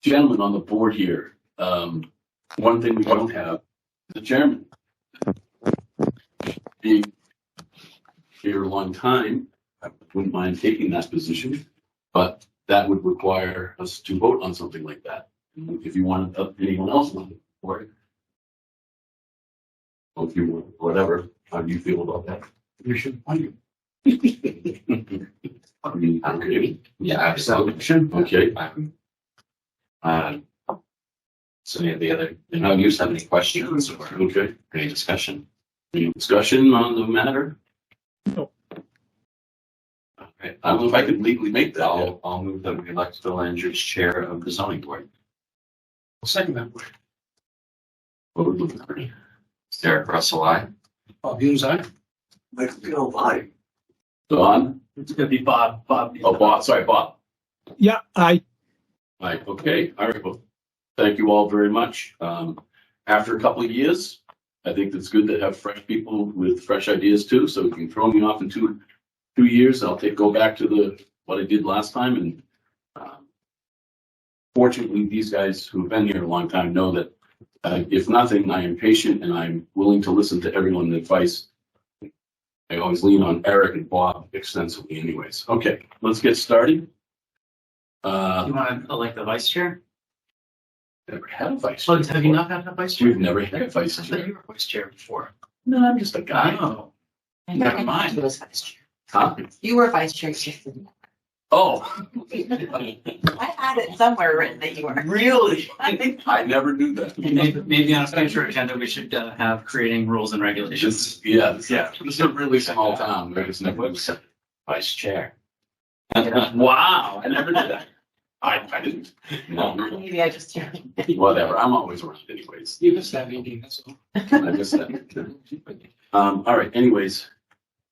gentlemen on the board here, one thing we don't have, the chairman. Being here a long time, I wouldn't mind taking that position, but that would require us to vote on something like that. If you want anyone else on the board, or if you want, whatever, how do you feel about that? You should appoint I mean, okay. Yeah, absolutely. Okay. So any of the other, you have any questions or Okay. any discussion? Any discussion on the matter? No. Okay, I don't know if I could legally make that. I'll move that we elect Phil Andrews chair of the zoning board. I'll second that. Derek Russell, aye. Bob Humes, aye. Don? It's gonna be Bob. Oh, Bob, sorry, Bob. Yeah, aye. Right, okay, all right, well, thank you all very much. After a couple of years, I think it's good to have fresh people with fresh ideas too, so you can throw me off in two years, I'll go back to what I did last time, and fortunately, these guys who have been here a long time know that if nothing, I am patient and I'm willing to listen to everyone's advice. I always lean on Eric and Bob extensively anyways. Okay, let's get started. You want to elect the vice chair? Never had a vice Oh, chair. have you not had a vice chair? We've never had a vice I thought chair. you were vice chair before. No, I'm just a guy. Oh, And Never then mind. he was vice chair. Huh? You were vice chair. Just didn't. Oh, I had it somewhere written that you were. really? I never knew that. maybe on a future agenda, we should have creating rules and regulations. This is a really small town. There's never Vice chair. Wow, I never did that. I didn't. No, Maybe I just. whatever. I'm always around anyways. You missed that meeting, that's all. I missed that. All right, anyways,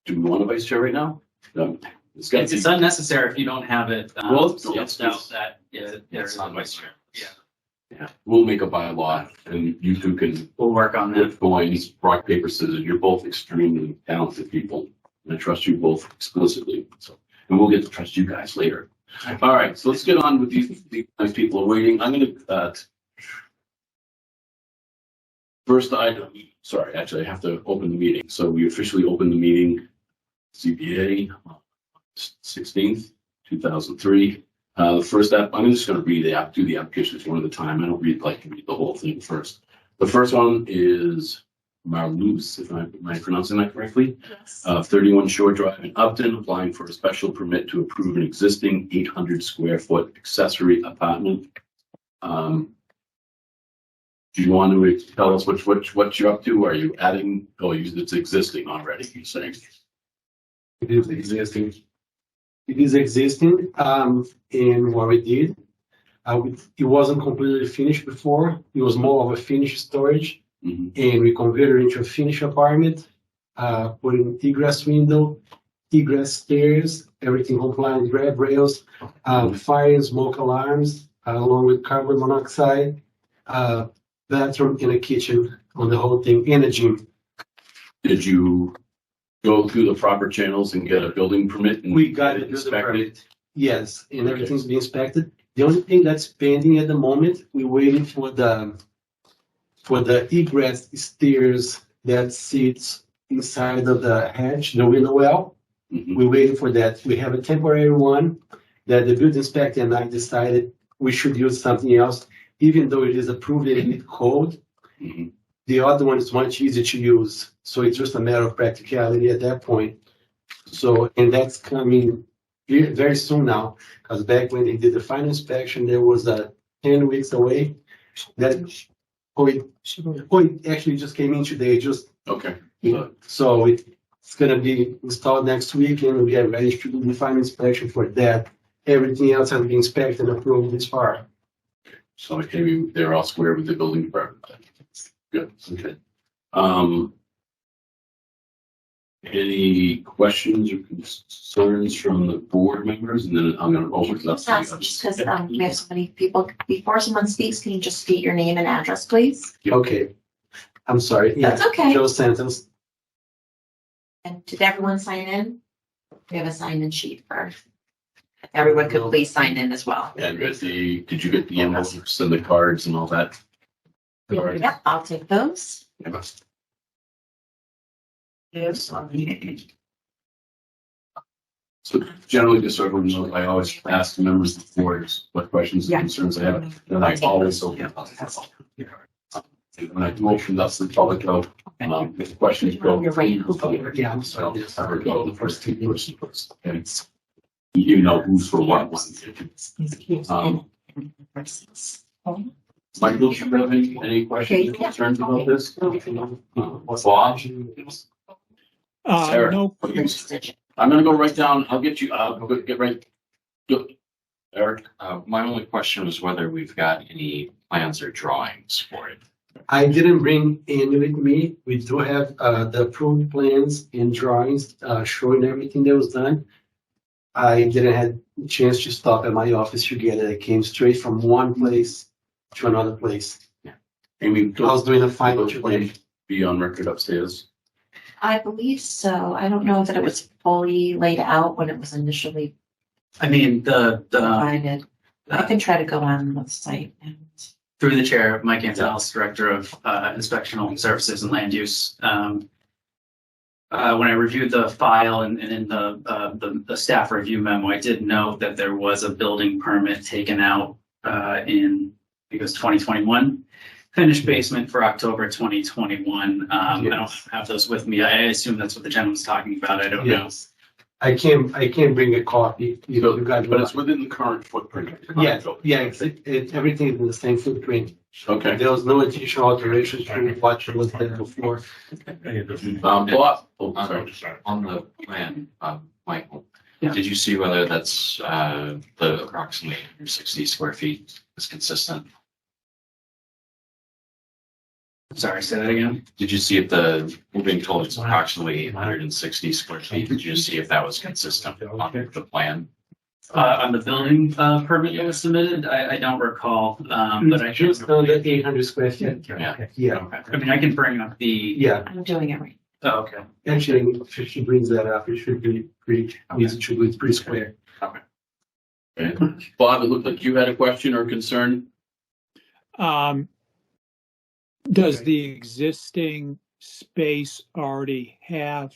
do we want a vice chair right now? No. It's got to It's be. unnecessary if you don't have it. Well, Sketched out that there's not a vice chair. Yeah, Yeah, we'll make a bylaw and you two can we'll work on that. with coins, rock, paper, scissors. You're both extremely talented people. And I trust you both explicitly. So, and we'll get to trust you guys later. All right, so let's get on with these nice people are waiting. I'm gonna, first item, sorry, actually, I have to open the meeting. So we officially open the meeting, ZBA, 16th, 2003. The first app, I'm just gonna read do the applications one at a time. I don't like to read the whole thing first. The first one is Marlouse, if am I pronouncing that correctly? Yes. 31 Shore Drive in Upton, applying for a special permit to approve an existing 800 square foot accessory apartment. Do you want to tell us what you're up to? Are you adding? Oh, it's existing already. You're saying. It is existing. It is existing. And what we did, it wasn't completely finished before. It was more of a finished storage. Mm-hmm. And we converted it into a finished apartment, put in egress window, egress stairs, everything compliant, grab rails, fire and smoke alarms, along with carbon monoxide, bathroom and a kitchen on the whole thing, and a gym. Did you go through the proper channels and get a building permit? And We got get it through the inspected? permit. Yes, and Okay. everything's being inspected. The only thing that's pending at the moment, we're waiting for the egress stairs that sits inside of the hedge, the window well. Mhm. We're waiting for that. We have a temporary one that the building inspector and I decided we should use something else, even though it is approved in the code. Mhm. The other one is much easier to use, so it's just a matter of practicality at that point. So, and that's coming very soon now, because back when they did the final inspection, there was 10 weeks away. It actually just came in today, Okay. so it's gonna be installed next week, and we are ready to do the final inspection for that. Everything else has been inspected and approved this far. So maybe they're all square with the building department. Good. Okay. Any questions or concerns from the board members? And then I'm going to open it up. Just ask, just because we have so many people, before someone speaks, can you just state your name and address, please? Okay, I'm sorry. Yeah, That's okay. Joe Santos. And did everyone sign in? We have a sign-in sheet for everyone could please sign in as well. And did you get the envelopes and the cards and all that? Yep, I'll take those. Yes. So generally, just so everyone knows, I always ask the members of the board what questions and concerns they have. And I always open. When I do open up the public, if questions go. You're right. Yeah, I'm So sorry. I would go the first two persons. Okay. You know who's for what. Michael, do you have any questions or concerns about this? Bob? Eric? No, I'm gonna go right down, I'll get you, get right. Eric? My only question was whether we've got any plans or drawings for it. I didn't bring any with me. We do have the approved plans and drawings showing everything that was done. I didn't have a chance to stop at my office to get it. I came straight from one place to another place. Amy, I was doing a final those plans be on record upstairs. I believe so. I don't know that it was fully laid out when it was initially I mean, provided. I can try to go on the site and. through the chair, Mike Angelis, Director of Inspectional Services and Land Use. When I reviewed the file and in the staff review memo, I did note that there was a building permit taken out in, I think it was 2021. Finished basement for October 2021. I don't have those with me. I assume that's what the gentleman's talking about. I don't know. Yes. I can't bring a copy. You know, you got. But it's within the current footprint. Yeah, everything is in the same footprint. Okay. There was no additional alterations to what was there before. Bob, oh, sorry. On the plan, Michael, Yeah. did you see whether that's the approximately 60 square feet is consistent? Sorry, say that again. Did you see if we're being told it's approximately 860 square feet? Did you see if that was consistent on the plan? On the building permit that was submitted, I don't recall, but I Just just. under 800 square feet. Yeah. Yeah, Okay. I mean, I can bring up the. yeah. I'm doing it right. Oh, okay. Actually, if she brings that up, it should be pretty easy to do. It's pretty square. Okay. Bob, it looked like you had a question or concern. does the existing space already have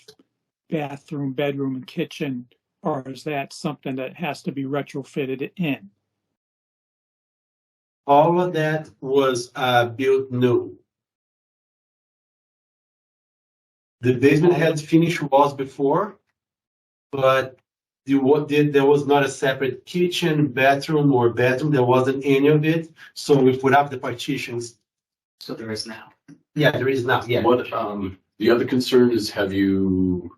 bathroom, bedroom, and kitchen, or is that something that has to be retrofitted in? All of that was built new. The basement had finished walls before, but there was not a separate kitchen, bathroom, or bedroom. There wasn't any of it. So we put up the partitions. So there is now. Yeah, there is now. Yeah. What, the other concern is, have you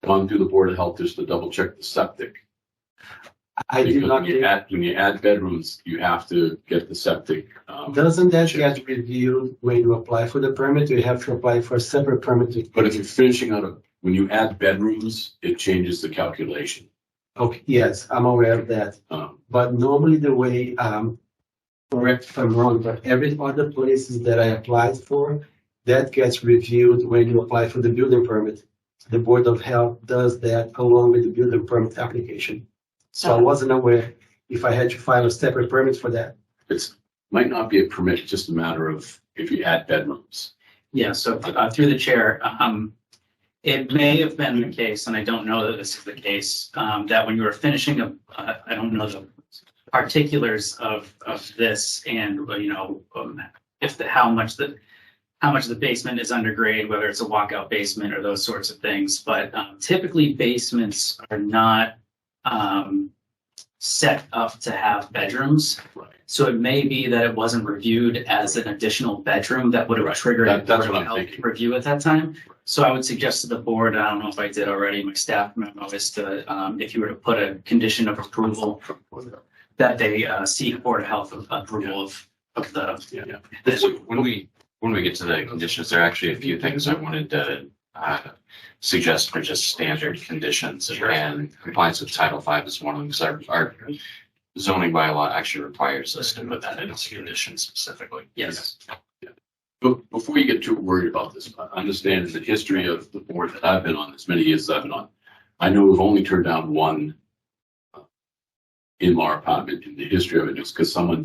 gone through the Board of Health just to double check the septic? I did Because not. when you add bedrooms, you have to get the septic. Doesn't that get reviewed when you apply for the permit? You have to apply for a separate permit. But if you're finishing out when you add bedrooms, it changes the calculation. Okay, yes, I'm aware of that. But normally the way, correct if I'm wrong, but every other places that I applied for, that gets reviewed when you apply for the building permit. The Board of Health does that along with the building permit application. So I wasn't aware if I had to file a separate permit for that. It's might not be a permit, just a matter of if you add bedrooms. Yeah, so through the chair, it may have been the case, and I don't know that this is the case, that when you were finishing I don't know the particulars of this and, if how much the basement is undergrade, whether it's a walkout basement or those sorts of things. But typically basements are not set up to have bedrooms. Right. So it may be that it wasn't reviewed as an additional bedroom that would have triggered That's a what I'm health thinking. review at that time. So I would suggest to the board, I don't know if I did already, my staff memo is to, if you were to put a condition of approval, that they seek Board of Health approval of the. Yeah. So when we get to the conditions, there are actually a few things I wanted to suggest for just standard conditions, and compliance with Title V is one of them, because our zoning bylaw actually requires us to put that in as a condition specifically. Yes. But before you get too worried about this, I understand the history of the board that I've been on, as many years as I've been on. I know we've only turned down one in-law apartment in the history of it, just because someone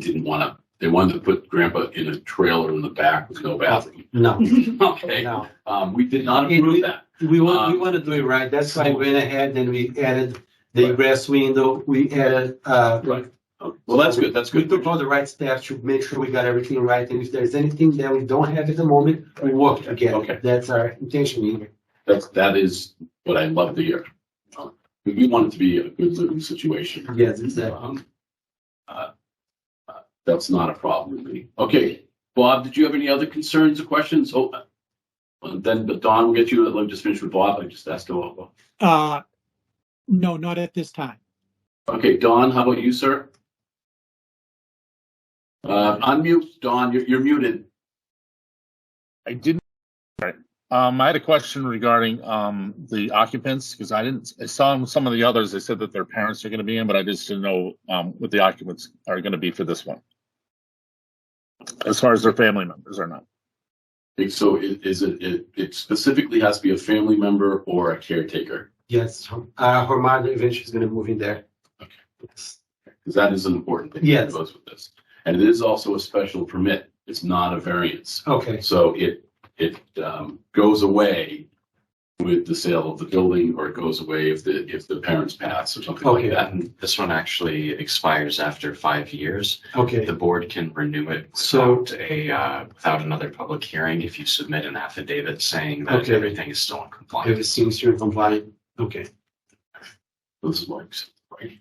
they wanted to put grandpa in a trailer in the back with no bathroom. No, Okay, no. we did not approve that. We want to do it right. That's why we went ahead and we added the egress window. We added, Right. Well, that's good. That's we good. took all the right steps to make sure we got everything right. And if there's anything that we don't have at the moment, we work together. Okay. That's our intention here. That is what I love to hear. We want it to be a good living situation. Yes, exactly. That's not a problem with me. Okay, Bob, did you have any other concerns or questions? Oh, then Don will get you. Let me just finish with Bob. I just asked him. No, not at this time. Okay, Don, how about you, sir? Unmute, Don. You're muted. I didn't. Right. I had a question regarding the occupants because I saw some of the others. They said that their parents are going to be in, but I just didn't know what the occupants are going to be for this one, as far as their family members or not. So it specifically has to be a family member or a caretaker? Yes, her mother eventually is going to move in there. Okay. Because that is an important thing. Yes. That goes with this. And it is also a special permit. It's not a variance. Okay. So it goes away with the sale of the building, or it goes away if the parents pass or something Okay. like that. And this one actually expires after 5 years. Okay. The board can renew it So- without another public hearing if you submit an affidavit saying that Okay. everything is still in compliance. Everything is still compliant. Okay. This works. Right.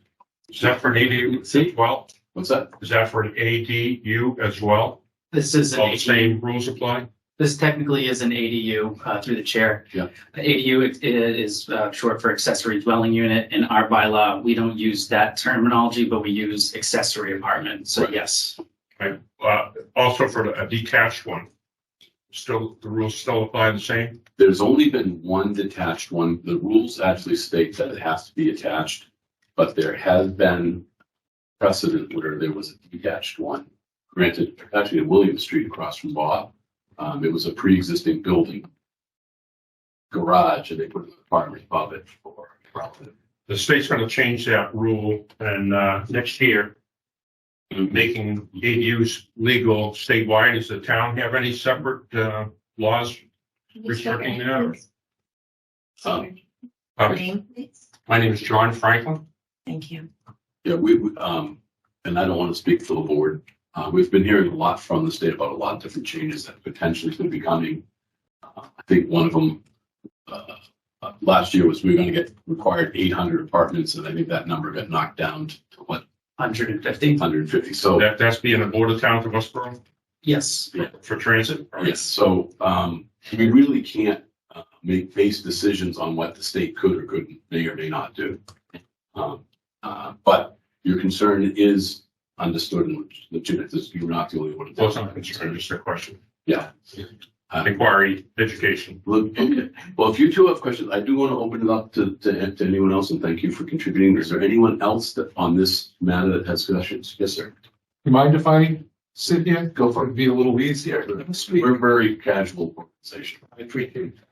Is that for an ADU as well? What's that? Is that for an ADU as well? This is an All the ADU. same rules apply? This technically is an ADU through the chair. Yeah. ADU is short for accessory dwelling unit. In our bylaw, we don't use that terminology, but we use accessory apartment. So Right. yes. Okay. Also for a detached one, still, the rules still apply the same? There's only been one detached one. The rules actually state that it has to be attached, but there has been precedent where there was a detached one. Granted, actually at William Street across from Bob, it was a pre-existing building garage, and they put an apartment above it for relative. The state's gonna change that rule and next year, making ADUs legal statewide. Does the town have any separate laws restricting that? Your name, please. My name is John Franklin. Thank you. Yeah, and I don't want to speak for the board. We've been hearing a lot from the state about a lot of different changes that potentially could be coming. I think one of them last year was we were going to get required 800 apartments, and I think that number got knocked down to what? 150. 150. So That's being a border town to Westboro Yes. for transit? yes, so we really can't make base decisions on what the state could or couldn't, may or may not do. But your concern is understood and legitimate. You're not the only one. Well, it's not a concern, just a question. Yeah. Inquiry, education. Okay. Well, if you two have questions, I do want to open it up to anyone else, and thank you for contributing. Is there anyone else that on this matter that has questions? Yes, sir. You mind if I sit here? Go for it. It'd be a little easier. We're a very casual organization. I appreciate that.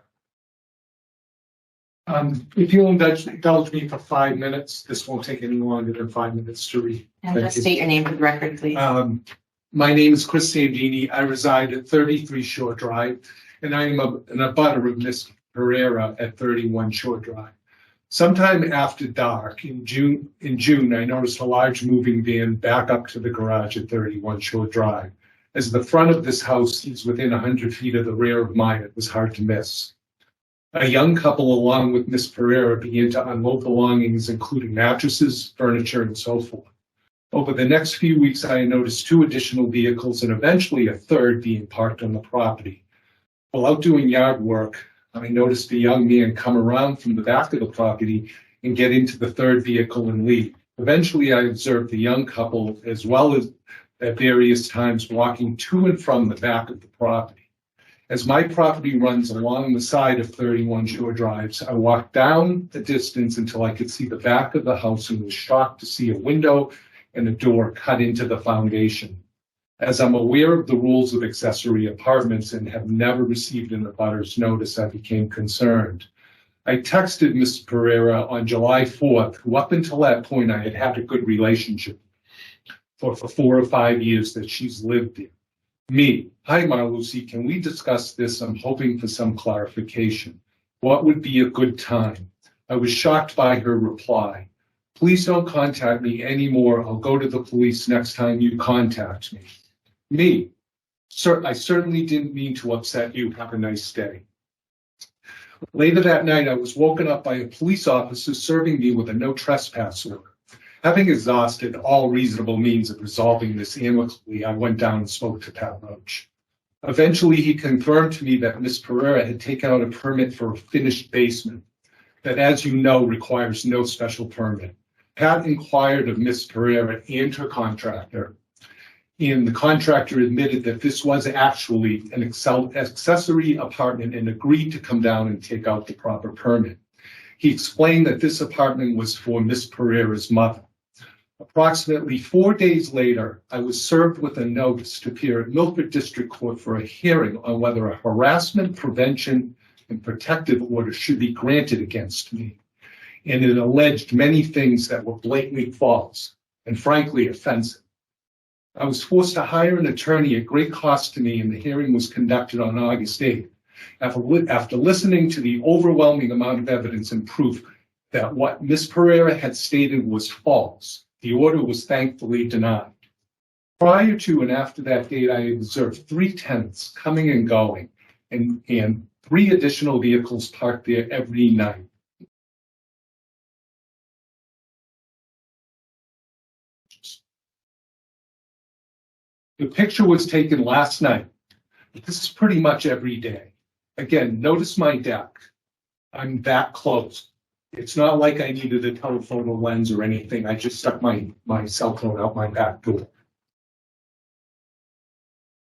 If you'll indulge me for 5 minutes, this won't take any longer than 5 minutes to read. And Thank just you. state your name for the record, please. My name is Chris Sandini. I reside at 33 Shore Drive, and I am an abutter of Miss Pereira at 31 Shore Drive. Sometime after dark in June, I noticed a large moving van back up to the garage at 31 Shore Drive. As the front of this house is within 100 feet of the rear of mine, it was hard to miss. A young couple, along with Miss Pereira, began to unload belongings, including mattresses, furniture, and so forth. Over the next few weeks, I noticed 2 additional vehicles and eventually a third being parked on the property. While out doing yard work, I noticed a young man come around from the back of the property and get into the third vehicle and leave. Eventually, I observed the young couple, as well as at various times, walking to and from the back of the property. As my property runs along the side of 31 Shore Drives, I walked down the distance until I could see the back of the house and was shocked to see a window and a door cut into the foundation. As I'm aware of the rules of accessory apartments and have never received an abutter's notice, I became concerned. I texted Ms. Pereira on July 4th, who up until that point I had had a good relationship for 4 or 5 years that she's lived there. Me, hi Marlucy, can we discuss this? I'm hoping for some clarification. What would be a good time? I was shocked by her reply. Please don't contact me anymore. I'll go to the police next time you contact me. Me, sir, I certainly didn't mean to upset you. Have a nice day. Later that night, I was woken up by a police officer serving me with a no trespass order. Having exhausted all reasonable means of resolving this amicably, I went down and spoke to Pat Roach. Eventually, he confirmed to me that Ms. Pereira had taken out a permit for a finished basement that, as you know, requires no special permit. Pat inquired of Ms. Pereira and her contractor, and the contractor admitted that this was actually an accessory apartment and agreed to come down and take out the proper permit. He explained that this apartment was for Ms. Pereira's mother. Approximately 4 days later, I was served with a notice to appear at Milford District Court for a hearing on whether a harassment, prevention, and protective order should be granted against me. And it alleged many things that were blatantly false and frankly offensive. I was forced to hire an attorney at great cost to me, and the hearing was conducted on August 8th. After listening to the overwhelming amount of evidence and proof that what Ms. Pereira had stated was false, the order was thankfully denied. Prior to and after that date, I observed 3 tenants coming and going, and 3 additional vehicles parked there every night. The picture was taken last night. This is pretty much every day. Again, notice my deck. I'm that close. It's not like I needed a telephoto lens or anything. I just stuck my cell phone out my back door.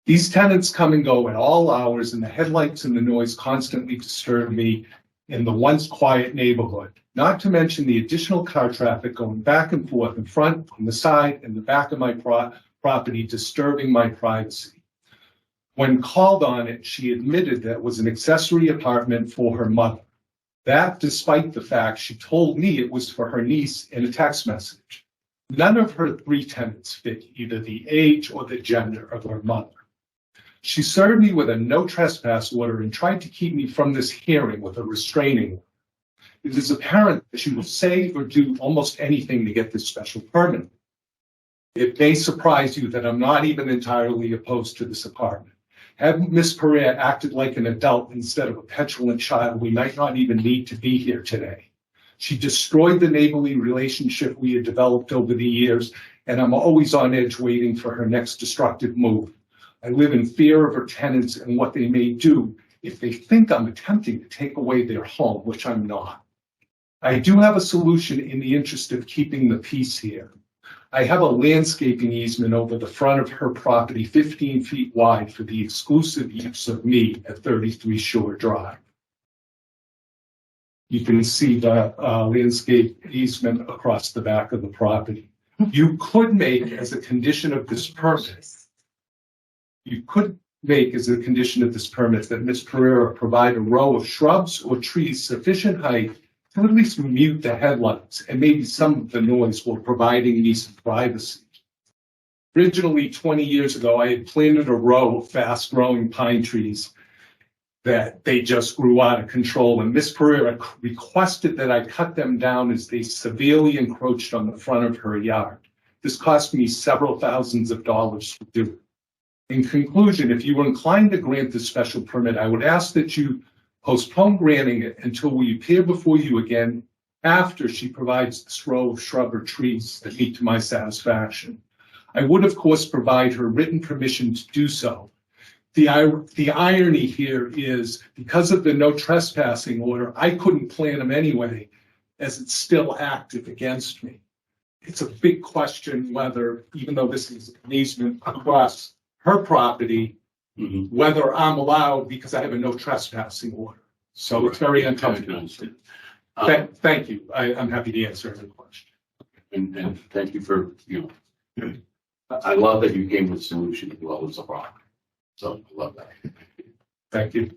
These tenants come and go at all hours, and the headlights and the noise constantly disturb me in the once quiet neighborhood, not to mention the additional car traffic going back and forth in front, on the side, and the back of my property, disturbing my privacy. When called on it, she admitted that it was an accessory apartment for her mother. That despite the fact she told me it was for her niece in a text message. None of her 3 tenants fit either the age or the gender of her mother. She served me with a no trespass order and tried to keep me from this hearing with a restraining order. It is apparent that she will say or do almost anything to get this special permit. It may surprise you that I'm not even entirely opposed to this apartment. Had Ms. Pereira acted like an adult instead of a petulant child, we might not even need to be here today. She destroyed the neighborly relationship we had developed over the years, and I'm always on edge waiting for her next destructive move. I live in fear of her tenants and what they may do if they think I'm attempting to take away their home, which I'm not. I do have a solution in the interest of keeping the peace here. I have a landscaping easement over the front of her property, 15 feet wide, for the exclusive use of me at 33 Shore Drive. You can see the landscape easement across the back of the property. You could make as a condition of this permit, that Ms. Pereira provide a row of shrubs or trees sufficient height to at least mute the headlights and maybe some of the noise while providing me some privacy. Originally, 20 years ago, I had planted a row of fast-growing pine trees that they just grew out of control, and Ms. Pereira requested that I cut them down as they severely encroached on the front of her yard. This cost me several thousands of dollars to do. In conclusion, if you were inclined to grant this special permit, I would ask that you postpone granting it until we appear before you again after she provides this row of shrub or trees that meet to my satisfaction. I would, of course, provide her written permission to do so. The irony here is, because of the no trespassing order, I couldn't plant them anyway, as it's still active against me. It's a big question whether, even though this is an easement across her property, whether I'm allowed because I have a no trespassing order. So it's very uncomfortable. Thank you. I'm happy to answer any question. And thank you for, I love that you came with a solution as well as a problem. So I love that. Thank you.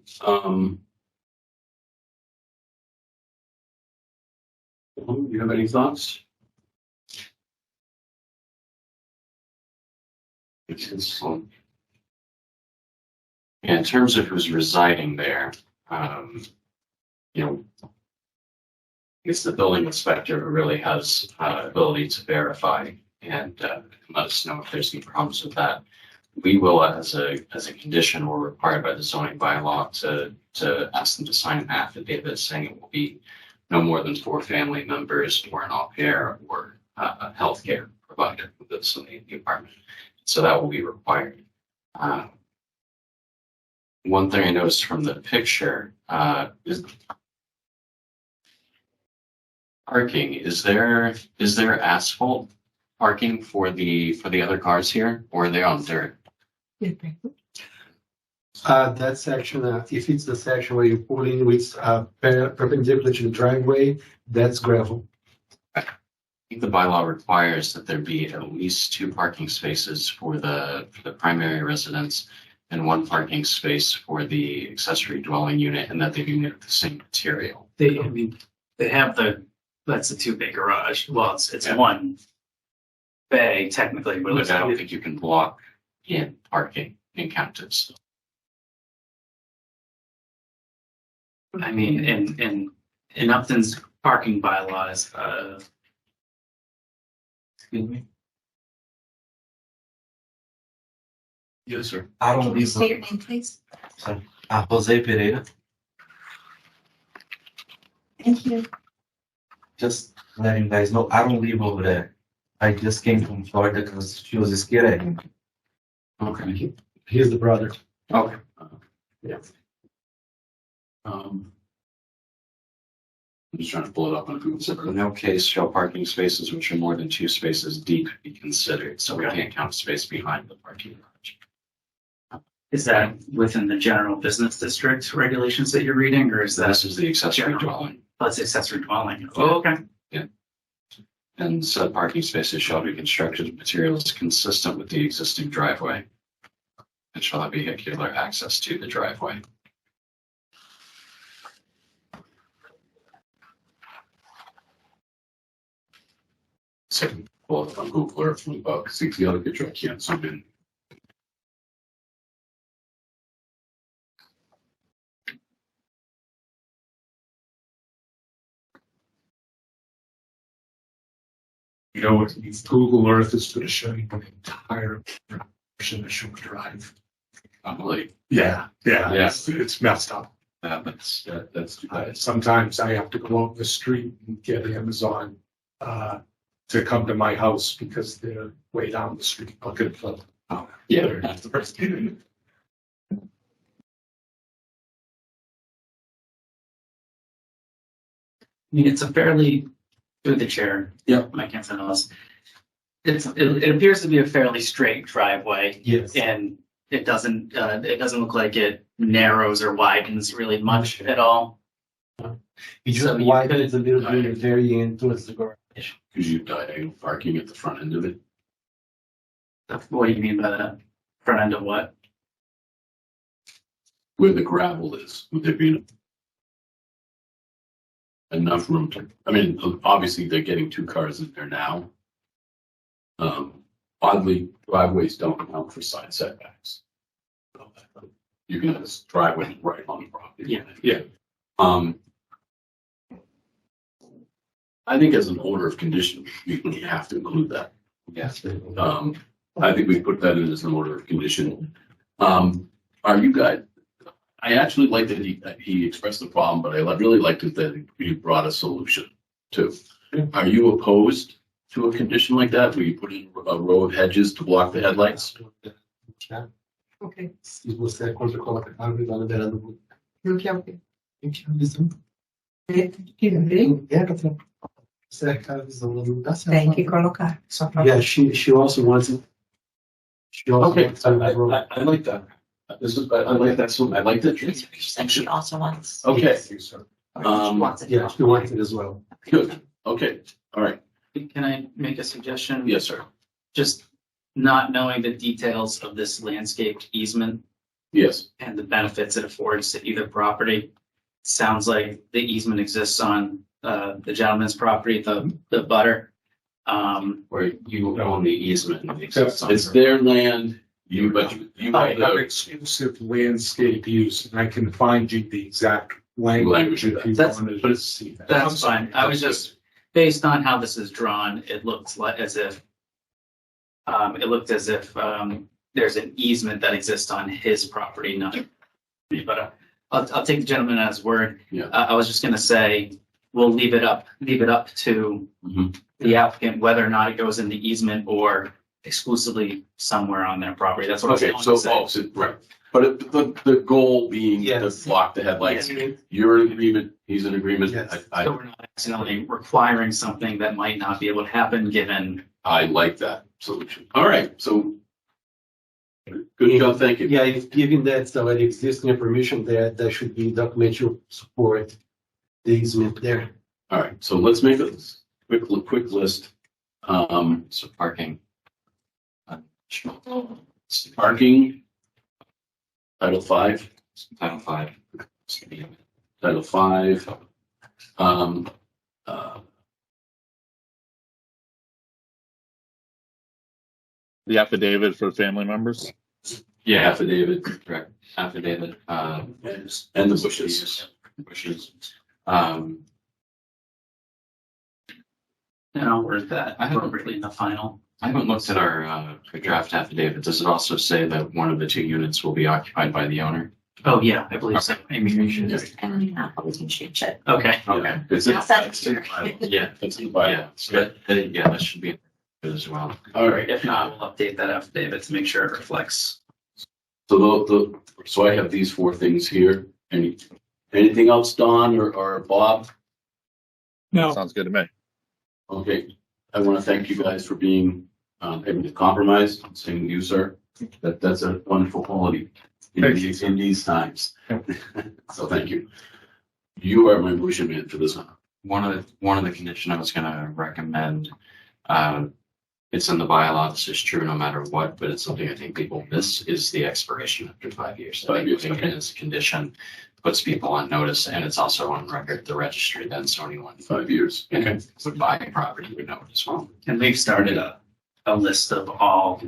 Do you have any thoughts? In terms of who's residing there, you know, I guess the building inspector really has ability to verify and let us know if there's any problems with that. We will, as a condition, or required by the zoning bylaw, to ask them to sign an affidavit saying it will be no more than 4 family members or an au pair or healthcare provider with this in the apartment. So that will be required. One thing I noticed from the picture is parking. Is there asphalt parking for the other cars here, or are they on dirt? That section, if it's the section where you pull in with perpendicular to the driveway, that's gravel. I think the bylaw requires that there be at least 2 parking spaces for the primary residence and 1 parking space for the accessory dwelling unit, and that they be made of the same material. They have that's a 2-bay garage. Well, it's Yeah. 1 bay technically, but But I don't think you can block in parking in counters. I mean, in Upton's parking bylaws, excuse me. Yes, sir. I don't leave. State your name, please. Jose Pereira. Thank you. Just letting you guys know, I don't live over there. I just came from Florida because she was scared. Okay. Here's the brother. Okay. Yeah. I'm just trying to pull it up on Google. So in no case shall parking spaces which are more than 2 spaces deep be considered. So we can't count space behind the parking garage. Is that within the general business district regulations that you're reading, or is that This is the accessory dwelling. that's accessory dwelling? Oh, okay. And said parking spaces shall be constructed of materials consistent with the existing driveway and shall have vehicular access to the driveway. So, pull it on Google Earth from above. See the other picture, I can't zoom in. You know, Google Earth is going to show you the entire portion of Shore Drive. Like, Yeah, Yeah. it's messed up. that's too bad. Sometimes I have to go out the street and get Amazon to come to my house because they're way down the street looking for. Yeah. That's the first thing. I mean, it's a fairly, through the chair. Yeah. Mike Antonis. It appears to be a fairly straight driveway, Yes. and it doesn't look like it narrows or widens really much at all. It So just you widens a could- little bit at the very end towards the garage. Because you diagonal parking at the front end of it. What do you mean by that? Front end of what? Where the gravel is, would there be enough room to, I mean, obviously they're getting 2 cars in there now. Oddly, driveways don't count for side setbacks. You can have this driveway right on the property. Yeah. I think as an order of condition, we have to include that. Yes. I think we put that in as an order of condition. Are you guys, I actually like that he expressed the problem, but I really liked it that he brought a solution too. Are you opposed to a condition like that where you put in a row of hedges to block the headlights? Ok. Se você é contra colocar a árvore lá na beira do muro. Não quer o quê? Tem que ter uma visão. Cerca a visão lá não dá certo. Tem que colocar. Só pra... Yeah, she also wants it. She also Okay, wants it. I like that. I like that. So I like that. She said she also wants. Okay. She wants it. Yeah, she wants it as well. Good. Okay. All right. Can I make a suggestion? Yes, sir. Just not knowing the details of this landscaped easement Yes. and the benefits it affords to either property. Sounds like the easement exists on the gentleman's property, the butter. Where you own the easement. It's their land, but you I have have the exclusive landscape use, and I can find you the exact language if you That's- wanted to see that. That's fine. I was just, based on how this is drawn, it looks like as if there's an easement that exists on his property, not me, but I'll take the gentleman at his word. Yeah. I was just gonna say, we'll leave it up to Mhm. the applicant, whether or not it goes in the easement or exclusively somewhere on their property. That's what I was Okay, going so, to say. right, but the goal being to Yes. block the headlights. Yes. You're in agreement, he's in agreement. Yes. So we're not accidentally requiring something that might not be able to happen, given, I like that solution. All right, so good job, thank you. Yeah, if given that already existing permission there should be documentary support, the easement there. All right, so let's make a quick list. So parking. Parking. Title 5, Title 5. Title 5. Uh, The affidavit for family members. Yeah, affidavit correct. Affidavit, and the bushes. bushes. and I'll word that appropriately in the final. I haven't looked at our draft affidavit. Does it also say that one of the two units will be occupied by the owner? Oh, yeah, I believe so. Amy, you should just, And we can change it. okay, Okay. It's in I'll send it it's to in you. the bylaw. Yeah, It's in the bylaw. yeah. So that should be good as well. All right. if not, we'll update that affidavit to make sure it reflects. So so I have these 4 things here. Anything else, Don or Bob? No, Sounds good to me. Okay, I want to thank you guys for being able to compromise, saying you, sir. That's a wonderful quality in these times. So thank you. You are my motion man for this one. One of the condition I was gonna recommend, it's in the bylaw, this is true no matter what, but it's something I think people miss, is the expiration after 5 years. 5 years, I think it is a condition, puts people on notice, and it's also on record, the registry, then zoning one. 5 years. And would buy a property would know it as well. And we've started a list of all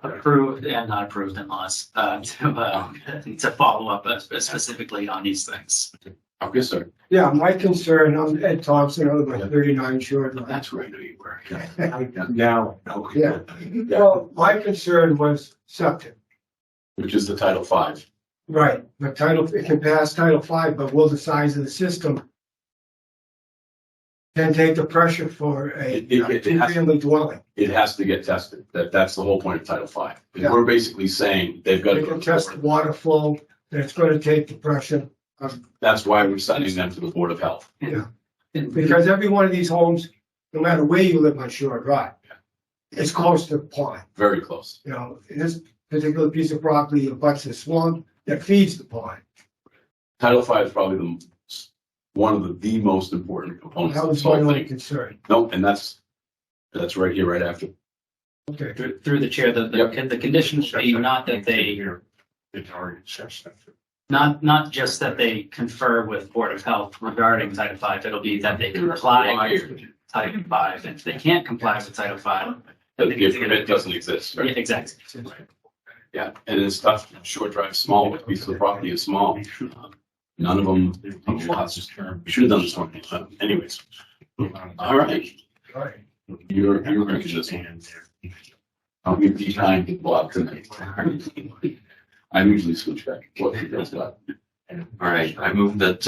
approved and not approved in-laws, to follow up specifically on these things. Okay, sir. Yeah, my concern, I'm Ed Thompson, I live at 39 Shore Drive. That's where I knew you were. Now, Yeah, well, my concern was septic. Which is the Title 5. Right, but it can pass Title 5, but will the size of the system then take the pressure for a It has- two-family dwelling? It has to get tested. That's the whole point of Title 5. Yeah. We're basically saying they've got to They go can to test the the board. water flow, and it's gonna take the pressure, That's why we're sending them to the Board of Health. because every one of these homes, no matter where you live on Shore Drive, it's close to the pond. Very close. You know, this particular piece of property abuts the swamp that feeds the pond. Title 5 is probably one of the most important components That of was this my whole only thing. concern. Nope, and that's right here, right after. Okay. Through the chair, the conditions be not that they, It's already assessed that. not just that they confer with Board of Health regarding Title 5, it'll be that they comply with Title 5. And if they can't comply with Title 5, then they need If to get it doesn't exist, Yeah, right? exactly. Yeah, and it's tough. Short Drive, small, but piece of the property is small. None of them, we should have done this one. Anyways, all right. Right. You're going to this one. I'll give you time to Bob tonight. I usually switch back. What he does that. All right, I move that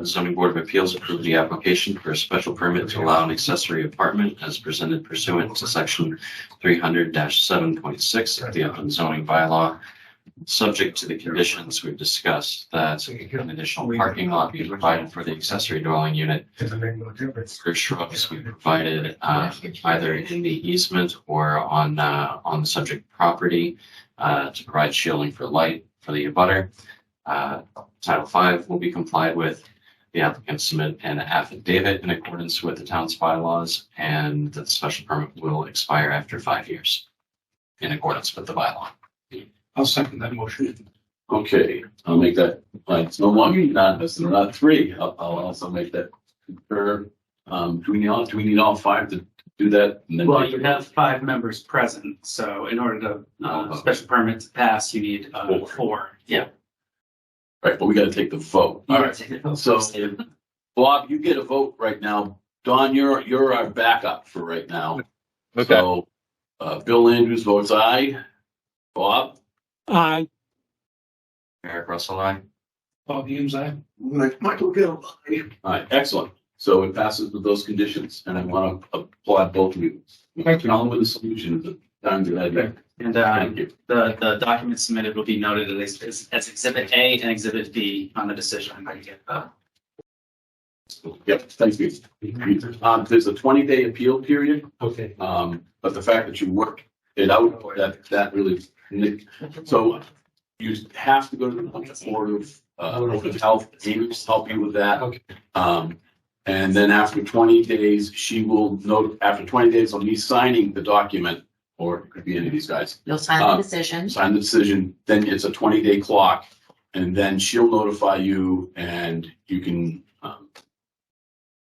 zoning board of appeals approve the application for a special permit to allow an accessory apartment as presented pursuant to section 300-7.6 of the Upland zoning bylaw, subject to the conditions we've discussed, that an additional parking lot be provided for the accessory dwelling unit. Doesn't make no difference. For shrubs be provided either in the easement or on the subject property to provide shielding for light for the abutter. Title 5 will be complied with. The applicant submit an affidavit in accordance with the town's bylaws, and that the special permit will expire after 5 years in accordance with the bylaw. I'll second that motion. Okay, I'll make that, it's no longer not 3. I'll also make that concur. Do we need all five to do that? And then Well, make you the- have 5 members present, so in order to, special permit to pass, you need, 4. Yeah. Right, but we gotta take the vote. All right, so Bob, you get a vote right now. Don, you're our backup for right now. Okay. So, Bill Andrews votes aye. Bob? Aye. Eric Russell, I. Bob Humes, aye. Michael Gill. All right, excellent. So it passes with those conditions, and I want to applaud both of you. Thank you. Come with a solution at the time to that. And, Thank you. the document submitted will be noted as Exhibit A and Exhibit B on the decision. Yep, thank you. There's a 20-day appeal period, Okay. but the fact that you work it out, that really, so you have to go to the Board of Health, Amy's help you with that. Okay. And then after 20 days, she will note, after 20 days of me signing the document, or it could be any of these guys, You'll sign the decision. sign the decision, then it's a 20-day clock, and then she'll notify you, and you can,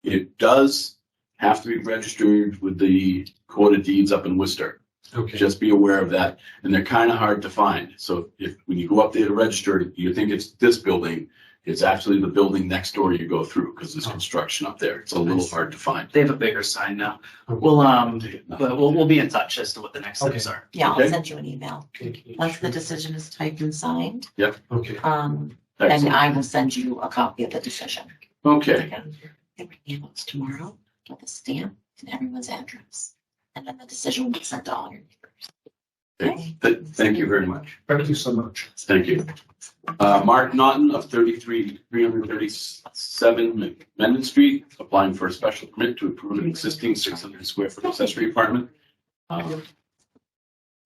it does have to be registered with the Court of Deeds up in Worcester. Okay. Just be aware of that, and they're kind of hard to find. So when you go up there to register, you think it's this building, it's actually the building next door you go through, because there's construction up there. It's a little hard to find. They have a bigger sign now. But we'll be in touch as to what the next steps are. Yeah, Okay. I'll send you an email. Once the decision is typed and signed, Okay. then Excellent. I will send you a copy of the decision. Okay, They bring the envelopes tomorrow with a stamp and everyone's address. And then the decision will be sent to all your neighbors. thank you very much. Thank you so much. Thank you. Mark Naughton of 337 Mendon Street, applying for a special permit to approve an existing 600 square foot accessory apartment.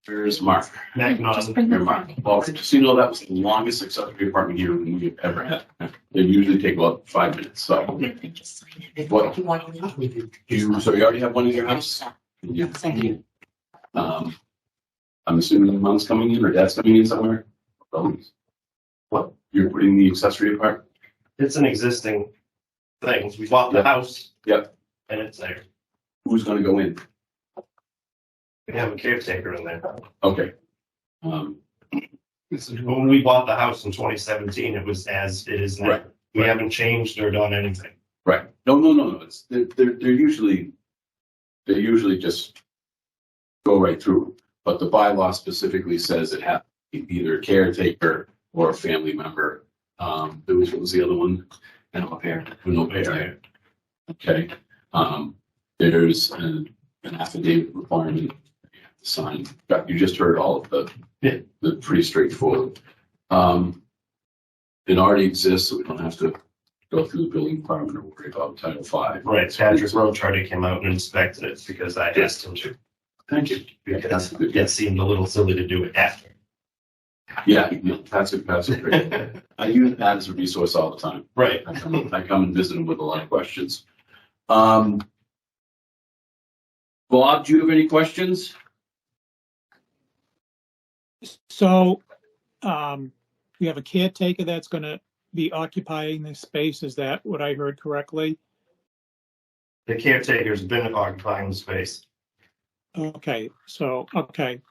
Where's Mark? Just bring Here, them Mark. for me. Well, just so you know, that was the longest accessory apartment hearing we've ever had. They usually take about 5 minutes, so. They just sign it before What? you want to leave. So you already have one in your house? Yeah. Second. I'm assuming mom's coming in or dad's coming in somewhere? What, you're putting the accessory apartment? It's an existing thing. We bought the house. Yep. And it's there. Who's gonna go in? We have a caretaker in there. Okay. When we bought the house in 2017, it was as it is now. Right. We haven't changed or done anything. Right. No. It's, they're usually just go right through. But the bylaw specifically says it has to be either a caretaker or a family member. What was the other one? No parent. No parent. Okay. There's an affidavit requirement you have to sign. But you just heard all of the pretty straightforward. It already exists, so we don't have to go through the building department or worry about Title V. Right. Patrick Road Charter came out and inspected it because I asked him to. Thank you. Because it seemed a little silly to do it after. Yeah, that's a great. I use that as a resource all the time. Right. I come and visit them with a lot of questions. Bob, do you have any questions? So, we have a caretaker that's gonna be occupying this space. Is that what I heard correctly? The caretaker's been occupying the space. Okay, so, okay.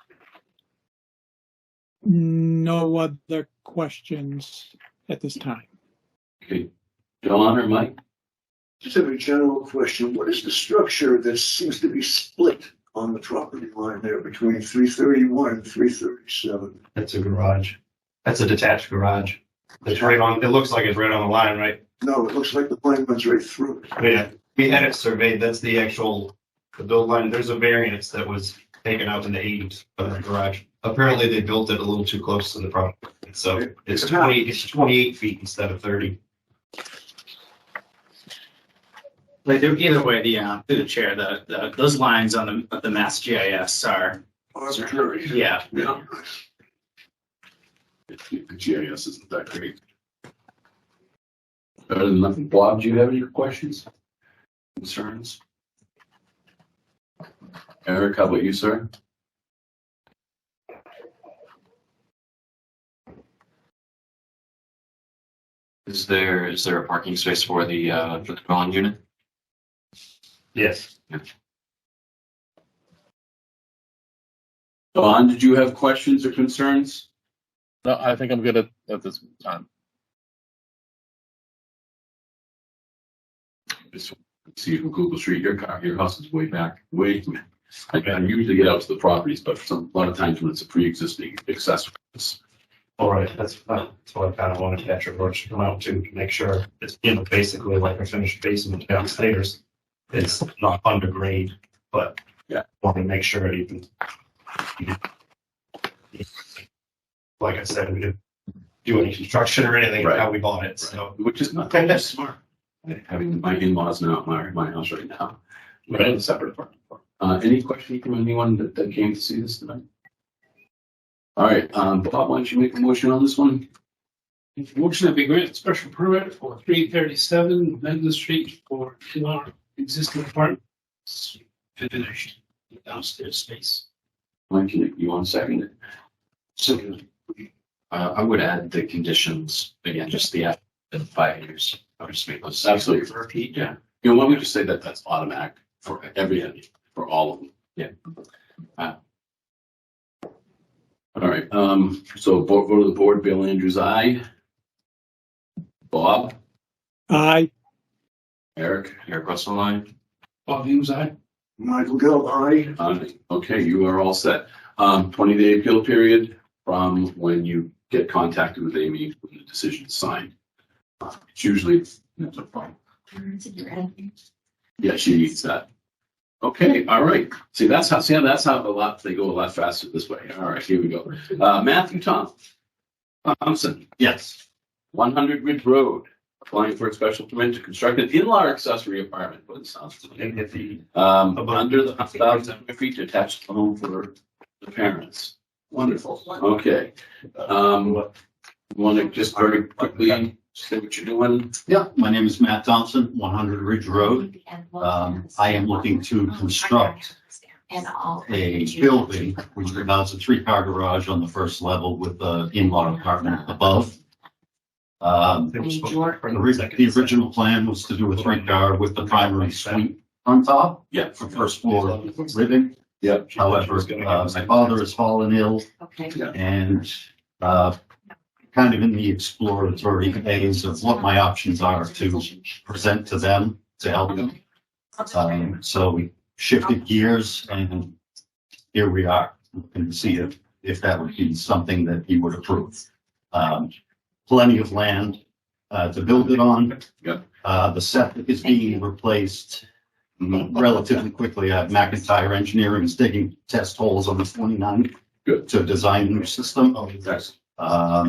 No other questions at this time. Okay, John or Mike? Just have a general question. What is the structure that seems to be split on the property line there between 331 and 337? That's a garage. That's a detached garage. It's right on, it looks like it's right on the line, right? No, it looks like the line runs right through it. Yeah, we had it surveyed. That's the actual, the build line. There's a variance that was taken out in the 80s for the garage. Apparently they built it a little too close to the property. So it's 28 feet instead of 30. Like either way, through the chair, those lines on the Mass GIS are arbitrary. Yeah. The GIS isn't that great. Better than nothing. Bob, do you have any questions? Concerns? Eric, how about you, sir? Is there a parking space for the dwelling unit? Yes. Don, did you have questions or concerns? No, I think I'm good at this time. Just see from Google Street, your house is way back, I usually get out to the properties, but a lot of times when it's a pre-existing accessory. All right, that's what I kind of wanted to catch your approach to come out to make sure it's, you know, basically like a finished basement downstairs. It's not under grade, but yeah, want to make sure you can. Like I said, we didn't do any construction or anything, Right. how we bought it, so. Which is not that's smart. Having my in-laws now at my house right now. We're in a separate apartment. Any questions from anyone that came to see this tonight? All right, Bob, why don't you make a motion on this one? Motion that we grant special permit for 337 Medley Street for in-law existing apartments finished downstairs space. Mike, you want to second it? So I would add the conditions, again, just the 5 years. I would just make those. Absolutely. Repeat, yeah. You know, why don't we just say that that's automatic for everything, for all of them? Yeah. All right, so vote to the board, Bill Andrews, aye. Bob? Aye. Eric? Eric Russell line. Bob Hughes, aye. Michael Gill, aye. Okay, you are all set. 20-day appeal period from when you get contacted with Amy when the decision is signed. It's usually, that's a problem. Yeah, she needs that. Okay, all right. See, that's how they go a lot faster this way. All right, here we go. Matthew Thompson. Yes. 100 Ridge Road, applying for a special permit to construct an in-law accessory apartment. What it sounds to me. Under the 1,000 square feet to attach the home for the parents. Wonderful. Okay. Want to just very quickly say what you're doing? Yeah, my name is Matt Thompson, 100 Ridge Road. I am looking to construct a building, which is about a 3-car garage on the first level with the in-law apartment above. The original plan was to do a 3-car with the primary suite on top. Yeah. For first floor living. Yeah. However, my father has fallen ill. And kind of in the exploratory phase of what my options are to present to them to help them. So we shifted gears and here we are. Looking to see if that would be something that he would approve. Plenty of land to build it on. The septic is being replaced relatively quickly. I have McIntyre Engineering is digging test holes on the 29 to design a new system. I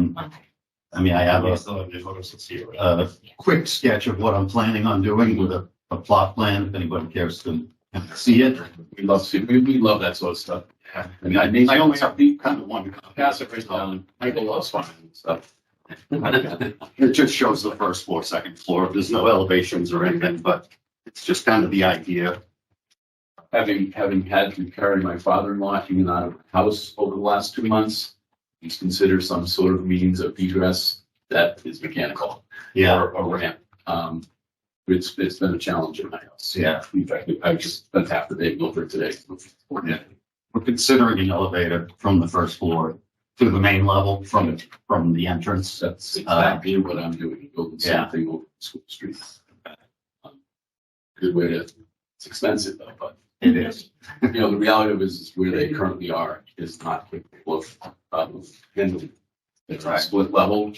mean, I have a quick sketch of what I'm planning on doing with a plot plan, if anybody cares to see it. We love to see, we love that sort of stuff. I mean, I only have the kind of one pass it right down. Michael loves finding stuff. It just shows the first floor, second floor. There's no elevations or anything, but it's just kind of the idea. Having had to carry my father-in-law in and out of the house over the last 2 months, he's considered some sort of means of egress that is mechanical. Yeah. Or a ramp. It's been a challenge in my house. Yeah. In fact, I've just spent half the day over today. Yeah. We're considering an elevator from the first floor to the main level from the entrance. That's exactly what I'm doing. Building something over School Street. Good way to. It's expensive though, but it is. You know, the reality of it is where they currently are is not capable of handling. It's a split level,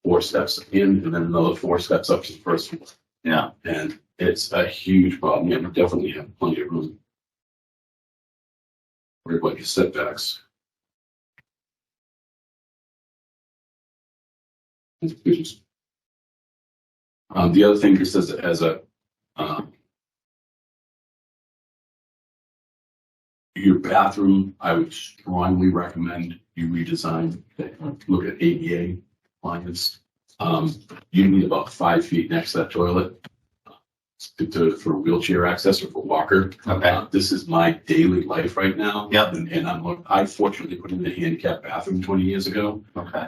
4 steps in, and then another 4 steps up to the first floor. Yeah, and it's a huge problem. Yeah, we definitely have plenty of room. Worry about your setbacks. The other thing just as a your bathroom, I would strongly recommend you redesign. Look at ADA appliance. You need about 5 feet next to that toilet for wheelchair access or for walker. Okay. This is my daily life right now. Yep. And I fortunately put in a handicap bathroom 20 years ago. Okay.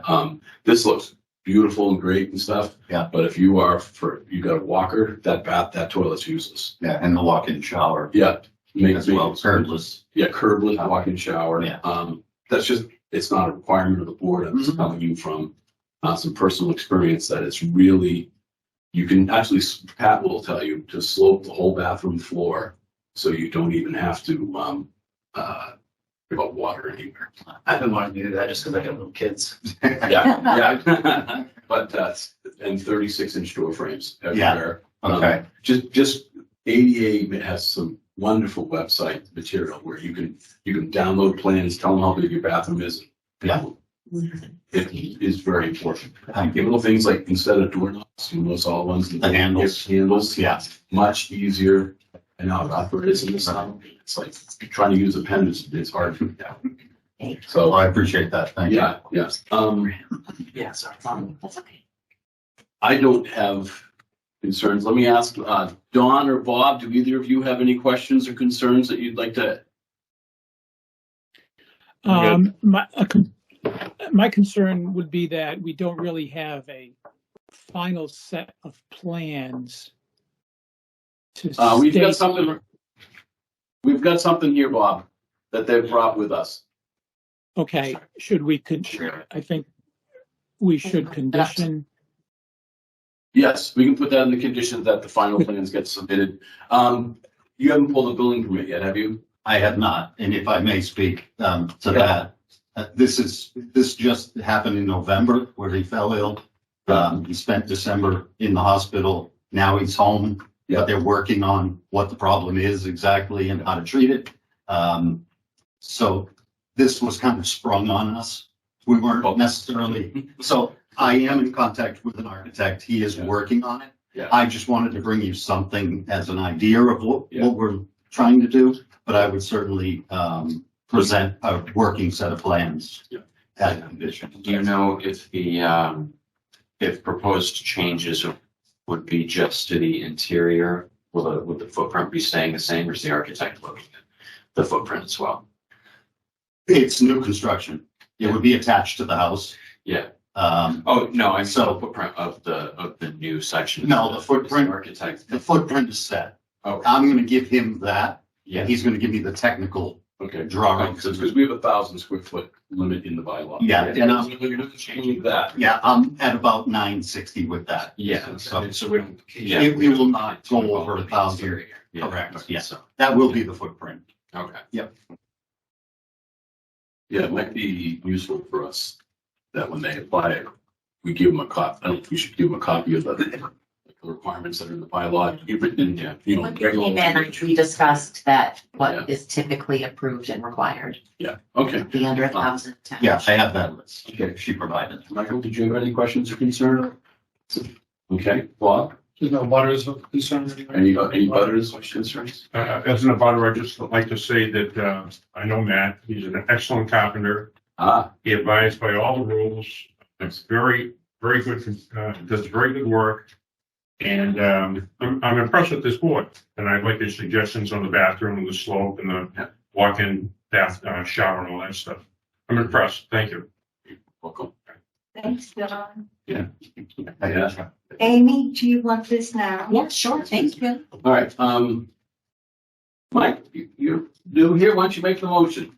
This looks beautiful and great and stuff. Yeah. But if you got a walker, that toilet's useless. Yeah, and the walk-in shower. Yeah. As well, curbless. Yeah, curbless walk-in shower. Yeah. That's just, it's not a requirement of the board. I'm just telling you from some personal experience that it's really, you can actually, Pat will tell you to slope the whole bathroom floor so you don't even have to about water anywhere. I've been wanting to do that just because I got little kids. Yeah. But and 36-inch door frames everywhere. Okay. Just ADA has some wonderful website material where you can download plans, tell them how big your bathroom is. Yeah. It is very important. Thank you. Little things like instead of doorknobs, those all ones. The handles. Handles, Yeah. much easier. And now operators in the sound. It's like trying to use a pen is hard. So I appreciate that. Thank you. Yeah, yes. Yeah, sorry. That's okay. I don't have concerns. Let me ask Dawn or Bob, do either of you have any questions or concerns that you'd like to? My concern would be that we don't really have a final set of plans to We've got state- something. We've got something here, Bob, that they've brought with us. Okay, should we I think we should condition. Yes, we can put that in the conditions that the final plans get submitted. You haven't pulled a building permit yet, have you? I have not, and if I may speak to that, this just happened in November where he fell ill. He spent December in the hospital. Now he's home, but they're working on what the problem is exactly and how to treat it. So this was kind of sprung on us. We weren't necessarily, so I am in contact with an architect. He is working on it. Yeah. I just wanted to bring you something as an idea of what we're trying to do, but I would certainly present a working set of plans as a condition. Do you know if if proposed changes would be just to the interior? Would the footprint be staying the same, or is the architect looking at the footprint as well? It's new construction. It would be attached to the house. Yeah. Oh, no, I saw the footprint of the new section. No, the footprint, architect. the footprint is set. Oh, I'm gonna give him that. yeah. He's gonna give me the technical drawings. Because we have 1,000 square foot limit in the bylaw. Yeah, and I'm, Change that. yeah, I'm at about 960 with that. Yeah. So we don't. Yeah. it will not go over 1,000. Yeah. Correct, Okay, yes. so- That will be the footprint. Okay. Yeah, it might be useful for us that when they apply it, we give them a copy. I don't think we should give them a copy of the requirements that are in the bylaw. You've written in, When we came in, we discussed that what Yeah. is typically approved and required, Yeah, okay. be under 1,000. Yeah, I have that list. Okay, she provided. Michael, did you have any questions or concerns? Okay, Bob, There's no butters of concern. any butters or concerns? As an abutter, I'd just like to say that, I know Matt, he's an excellent carpenter. He abides by all the rules. It's very, very good, does very good work. And, I'm impressed with this board, and I like the suggestions on the bathroom and the slope and the walk-in bath, shower and all that stuff. I'm impressed. Thank you. Welcome. Thanks, John. Yeah. Amy, do you want this now? Yeah, sure, thank you. All right, Mike, you're new here. Why don't you make the motion?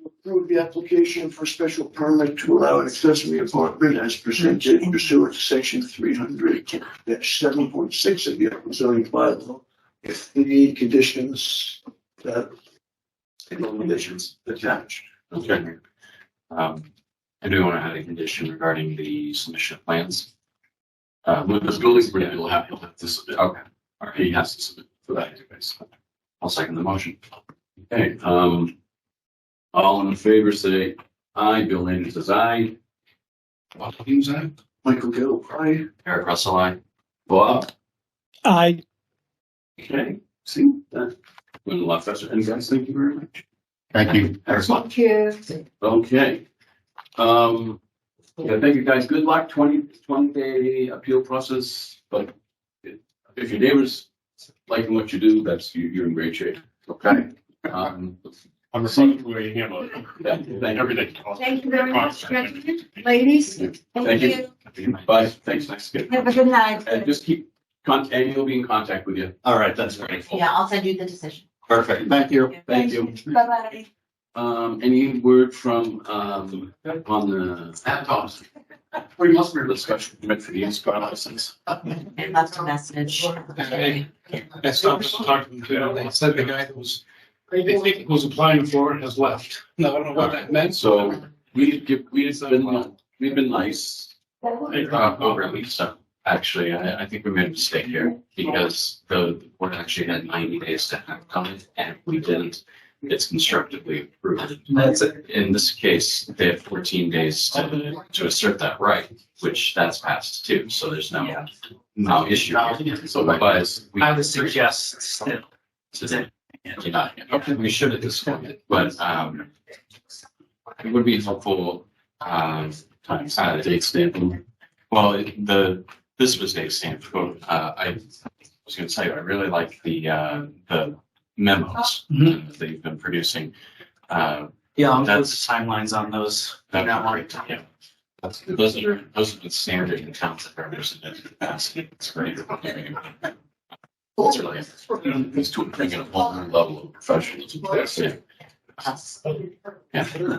Approve the application for special permit to allow an accessory apartment as presented pursuant to section 300-7.6 of the Open zoning bylaw. If the conditions that conditions attached. Okay. I do want to add a condition regarding the submission of plans. With this building permit, he'll have to submit. Okay. All right, he has to submit for that anyways. I'll second the motion. Okay, all in favor say aye. Bill Landry says aye. Bob Williams, aye. Michael Gill, aye. Eric Russell, aye. Bob? I Okay, see that went a lot faster. And guys, thank you very much. Thank you. Excellent. Thank you. Okay. Yeah, thank you guys. Good luck. 20-day appeal process. But if your neighbors liking what you do, you're in great shape. Okay. on the front way, you know, everything. Thank you very much, gentlemen, ladies. Thank you. Bye. Thanks. Nice to get Have a good night. And just keep, Amy will be in contact with you. All right, that's great. Yeah, I'll send you the decision. Perfect. Thank you. Thank you. Bye-bye. Any word from, on the laptops? We must be discussion permit for the used car license. And left a message. I stopped to talk to them too. They said the guy that was, they think it was applying for it has left. No, I don't know what that meant. So we've been nice. Overly so. Actually, I think we made a mistake here because the board actually had 90 days to have comment and we didn't. It's constructively approved. That's it. In this case, they have 14 days to assert that right, which that's passed too. So there's no issue. So otherwise, I would suggest still. We should at this point, but it would be helpful. Date stamping. Well, this was date stamped. I was going to tell you, I really like the memos that they've been producing. Yeah, I'll put the timelines on those. That'd be great. Yeah. Those have been standard in towns that represented in the past. It's great. It's really, it's to bring in a whole new level of professionalism.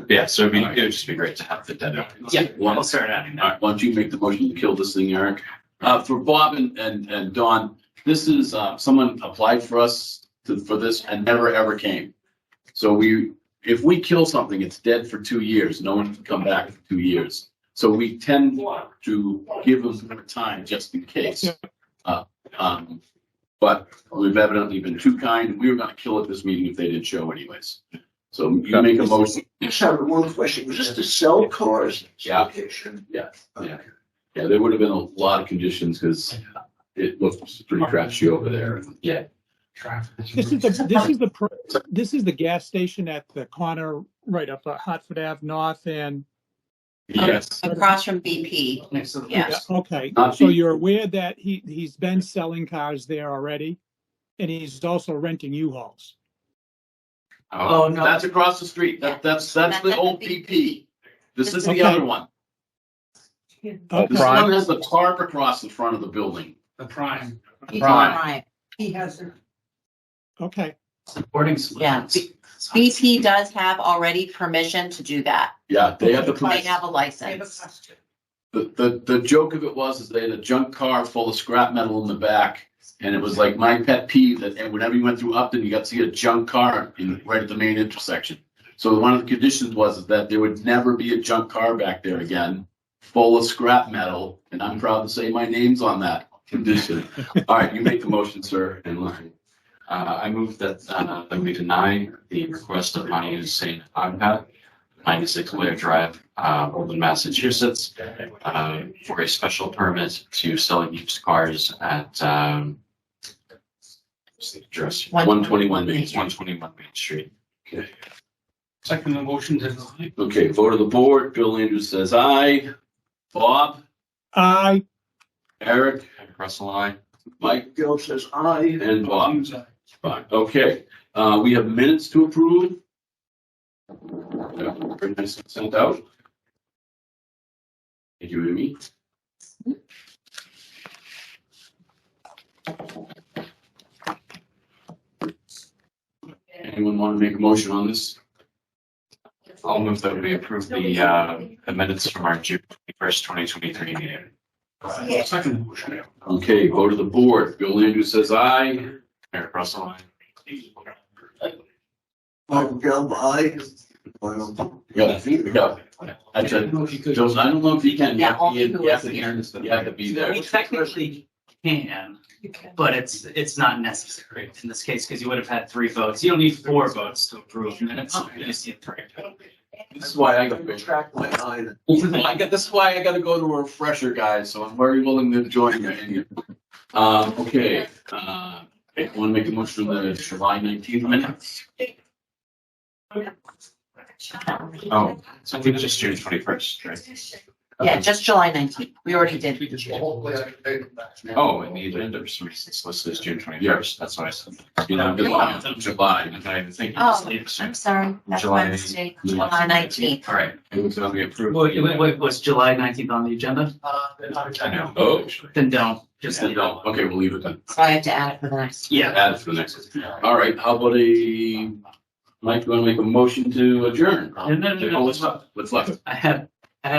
Yeah, so it would just be great to have the data. Yeah, we'll start adding All right, why don't you make the motion to kill this thing, Eric? For Bob and Dawn, this is, someone applied for us for this and never ever came. So if we kill something, it's dead for 2 years. No one can come back for 2 years. So we tend to give them more time just in case. But we've evidently been too kind. We were gonna kill it this meeting if they didn't show anyways. So you make a motion. Just have one question. Was this to sell cars? Yeah. Yeah. There would have been a lot of conditions because it looks pretty crapshoot over there. Yeah. This is the gas station at the corner right up Hartford Ave North and. Yes. Across from BP. Yeah. Okay, Not so BP. you're aware that he's been selling cars there already, and he's also renting U-Hauls. Oh, no. That's across the street. That's the old BP. This is the Okay. other one. Okay. This one has the tarp across the front of the building. The prime. Right. He has it. Okay, Supporting Yeah. solutions. BP does have already permission to do that. Yeah, they have the They have a license. The joke of it was they had a junk car full of scrap metal in the back. And it was like my pet peeve that whenever you went through Upton, you got to see a junk car right at the main intersection. So one of the conditions was that there would never be a junk car back there again, full of scrap metal. And I'm proud to say my name's on that condition. All right, you make the motion, sir. And I move that we deny the request of Monty Hussein Aghat, 96 Blair Drive, Oldham, Massachusetts, for a special permit to sell used cars at what's the address? 121 Main Street. 121 Main Street. Okay. Second the motion to deny. Okay, vote of the board. Bill Andrews says aye. Bob, I Eric, Russell, I. Mike, Bill says aye. and Bob. Fine. Okay, we have minutes to approve. Yeah, very nice and sent out. Thank you, Amy. Anyone want to make a motion on this? I'll move that we approve the minutes from our June 1st, 2023 meeting. Second motion. Okay, vote of the board. Bill Andrews says aye. Eric Russell, I. Michael Gelb, aye. Yeah. Actually, Joseph, I don't know if he can. Yeah, all You people have is here. you have to be there. We technically can, but it's not necessary in this case because you would have had 3 votes. You don't need 4 votes to approve minutes. You just need 3. This is why I got Track my eye. this is why I got to go to a refresher, guys. So I'm very willing to join you. Okay. Want to make a motion for the July 19th minutes? Oh, so I think it's just June 21st, right? Yeah, just July 19th. We already did. Oh, and the agenda for some reason it's listed as June 21st. That's what I said. You know, Yeah. July, I'm not even thinking. Oh, I'm sorry. That's July my mistake. July 19th. All right. It was gonna be approved. Was July 19th on the agenda? I know. Oh, Then don't, just leave it. okay, we'll leave it then. So I have to add it for the next. Yeah. Add it for the next. All right, how about Mike, you want to make a motion to adjourn? No. What's left? I had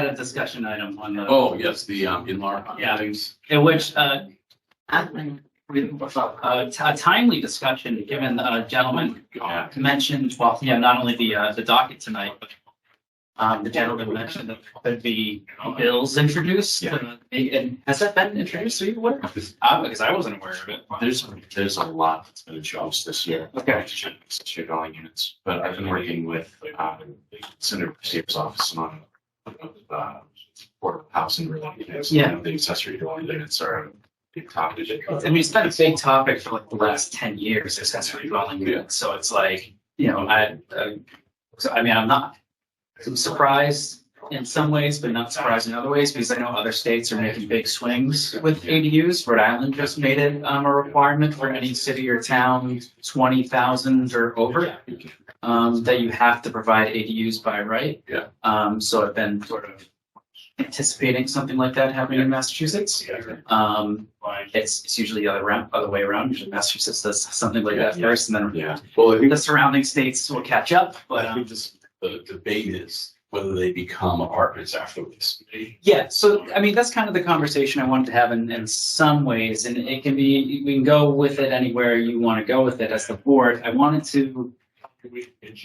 a discussion item on the. Oh, yes, the in-law Yeah. things. In which, a timely discussion, given the gentleman mentioned, well, yeah, not only the docket tonight, but the gentleman mentioned that there'd be bills introduced. And has that been introduced? Are you aware? Because I wasn't aware of it. There's a lot that's been introduced this year. Okay. Accessory dwelling units, but I've been working with Senator Steve's office on affordable housing related units. Yeah. The accessory dwelling units are a big topic. I mean, it's been a big topic for like the last 10 years, accessory dwelling units. So it's like, you know, I'm surprised in some ways, but not surprised in other ways, because I know other states are making big swings with ADUs. Rhode Island just made it a requirement for any city or town 20,000 or over, that you have to provide ADUs by right. Yeah. So I've been sort of anticipating something like that happening in Massachusetts. It's usually the other way around. Usually Massachusetts does something like that first, and then Well, I think the surrounding states will catch up. But I think the debate is whether they become apartments afterwards. yeah, so I mean that's kind of the conversation I wanted to have in some ways, and it can be, we can go with it anywhere you want to go with it as the board. I wanted to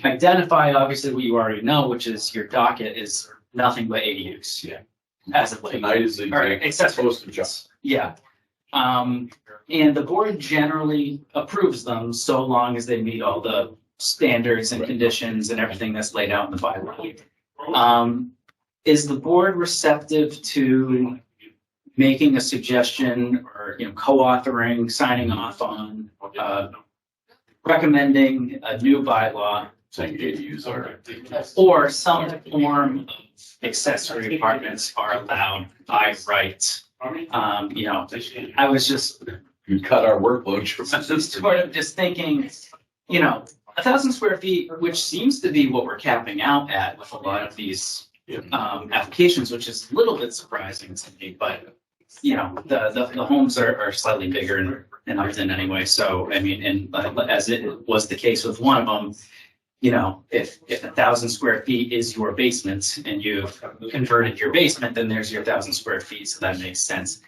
identify obviously what you already know, which is your docket is nothing but ADUs. Yeah. As of late. Tonight is the accessory. Yeah. And the board generally approves them so long as they meet all the standards and conditions and everything that's laid out in the bylaw. Is the board receptive to making a suggestion or, you know, co-authoring, signing off on, recommending a new bylaw? Saying ADUs are. Or some form of accessory apartments are allowed by right. You know, I was just. You cut our workload. Sort of just thinking, you know, 1,000 square feet, which seems to be what we're capping out at with a lot of these applications, which is a little bit surprising to me, but you know, the homes are slightly bigger in Upton anyway. So, I mean, and as it was the case with one of them, you know, if 1,000 square feet is your basement and you've converted your basement, then there's your 1,000 square feet. So that makes sense.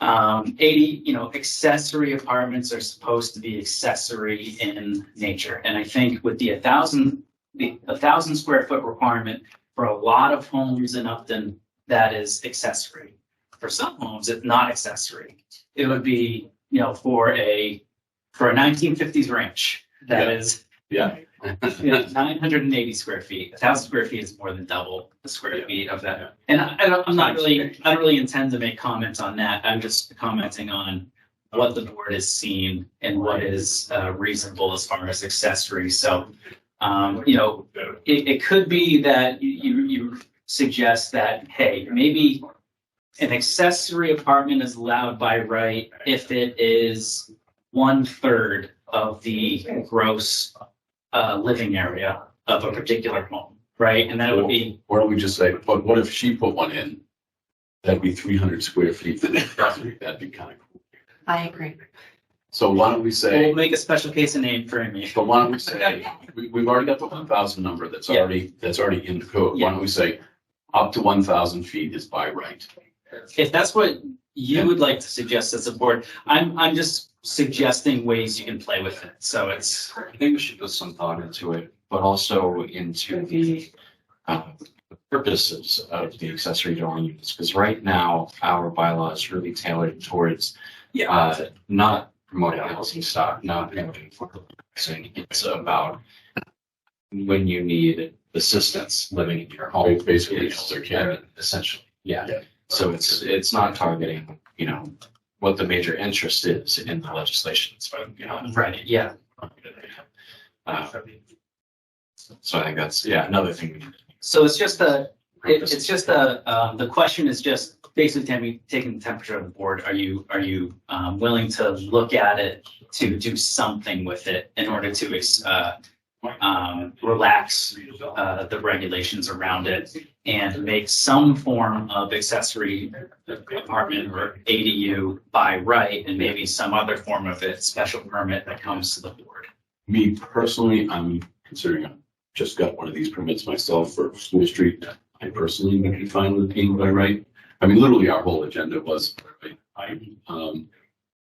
80, you know, accessory apartments are supposed to be accessory in nature. And I think with the 1,000 square foot requirement for a lot of homes in Upton, that is accessory. For some homes, it's not accessory. It would be, you know, for a 1950s ranch that is. Yeah. 980 square feet. 1,000 square feet is more than double the square feet of that. And I don't really intend to make comments on that. I'm just commenting on what the board has seen and what is reasonable as far as accessories. So, you know, it could be that you suggest that, hey, maybe an accessory apartment is allowed by right if it is 1/3 of the gross living area of a particular home, right? And that would be. Or we just say, but what if she put one in? That'd be 300 square feet. That'd be kind of cool. I agree. So why don't we say? We'll make a special case of name for me. But why don't we say, we've already got the 1,000 number that's already in the code. Why don't we say up to 1,000 feet is by right? If that's what you would like to suggest as a board, I'm just suggesting ways you can play with it. So it's. I think we should put some thought into it, but also into the purposes of the accessory dwelling units. Because right now, our bylaw is really tailored towards not promoting housing stock, not promoting affordable housing. It's about when you need assistance living in your home. Basically, elder care. Essentially, yeah. So it's not targeting, you know, what the major interest is in the legislation. You know, right. Yeah. So I think that's another thing. So it's just It's just the question is just basically taking the temperature of the board. Are you willing to look at it to do something with it in order to relax the regulations around it and make some form of accessory apartment or ADU by right, and maybe some other form of it, special permit that comes to the board? Me personally, I'm considering, I just got one of these permits myself for School Street. I personally would be fine with being by right. I mean, literally our whole agenda was,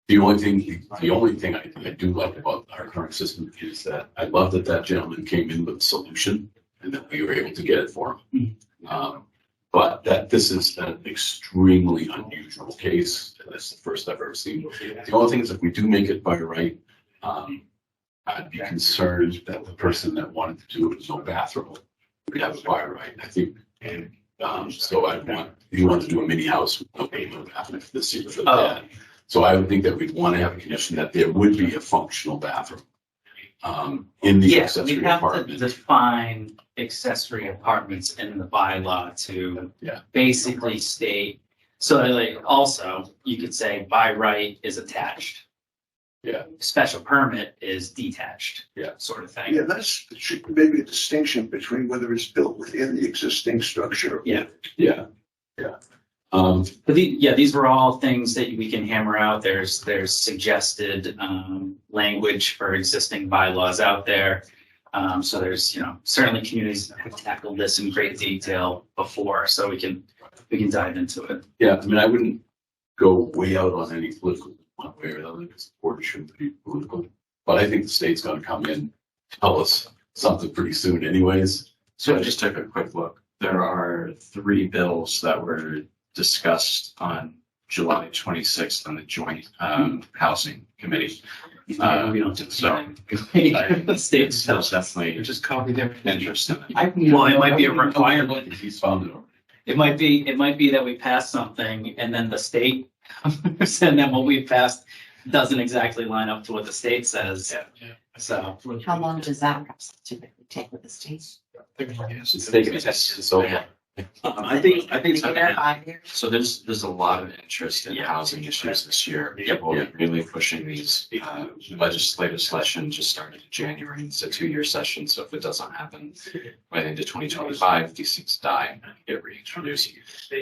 the only thing I do like about our current system is that I love that gentleman came in with a solution and that we were able to get it for him. But that this is an extremely unusual case. That's the first I've ever seen. The only thing is if we do make it by right, I'd be concerned that the person that wanted to do it with no bathroom would have a by right. I think, and so you want to do a mini house with no bathroom for this year for that. So I would think that we'd want to have a condition that there would be a functional bathroom in the accessory we have apartment. to define accessory apartments in the bylaw to basically state. So like also you could say by right is attached. Yeah. Special permit is detached. Yeah. Sort of thing. Yeah, that's should maybe a distinction between whether it's built within the existing structure. Yeah. Yeah. But these were all things that we can hammer out. There's suggested language for existing bylaws out there. So there's certainly communities that have tackled this in great detail before, so we can dive into it. Yeah, I mean, I wouldn't go way out on any political one way or the other because the board shouldn't be political. But I think the state's going to come in and tell us something pretty soon, anyways. So I just took a quick look. There are 3 bills that were discussed on July 26th on the joint housing committee. We don't do So the state there's definitely Just copy their interest in it. Well, it might be a requirement. He's found it already. It might be that we pass something and then the state and then what we passed doesn't exactly line up to what the state says. Yeah. So How long does that process typically take with the state? It's taken a test so far. I think it's okay. 5 years? So there's a lot of interest in housing issues this year. People are really pushing these. Legislative session just started in January. It's a 2-year session. So if it doesn't happen by the end of 2025, these things die and get reintroduced.